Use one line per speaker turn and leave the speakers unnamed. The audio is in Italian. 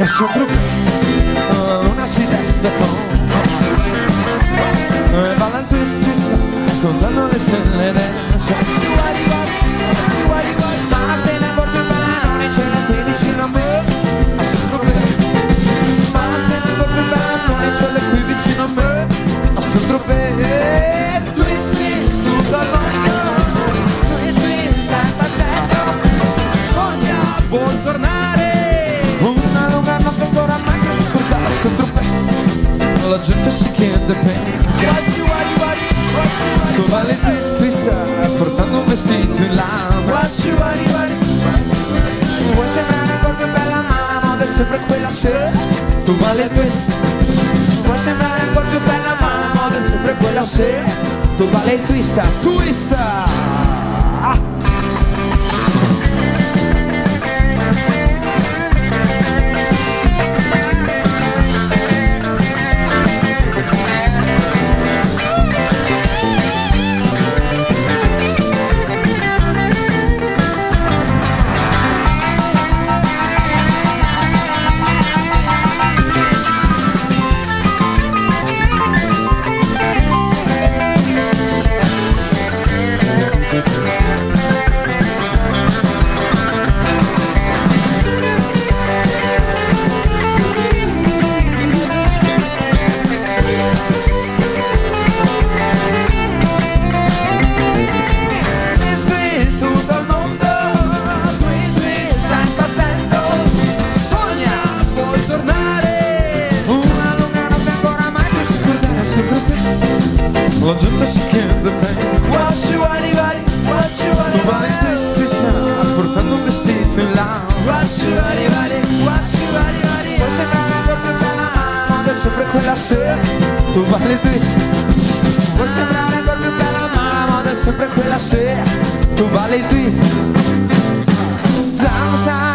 sempre la luna si desta con e balla il twist twist contando le stelle del cielo. Ma la stella ancora più bella non è cielo qui vicino a me. Ma la stella ancora più bella non è cielo qui vicino a me. A Saint-Tropez. Twist twist tutto il mondo, twist twist sta impazzendo. Sogna vuol tornare, una lunga notte ancora mai che scorda a Saint-Tropez. La gente si chiede bene tu vale il twist twist portando un vestito in lama. Vuoi sembrare ancora più bella ma la moda è sempre quella se tu vale il twist. Vuoi sembrare ancora più bella ma la moda è sempre quella se tu vale il twist. Twist la gente si chiede bene. Tu vale il twist twist portando un vestito in lama. Vuoi sembrare ancora più bella ma la moda è sempre quella se tu vale il twist. Vuoi sembrare ancora più bella ma la moda è sempre quella se tu vale il twist. Danza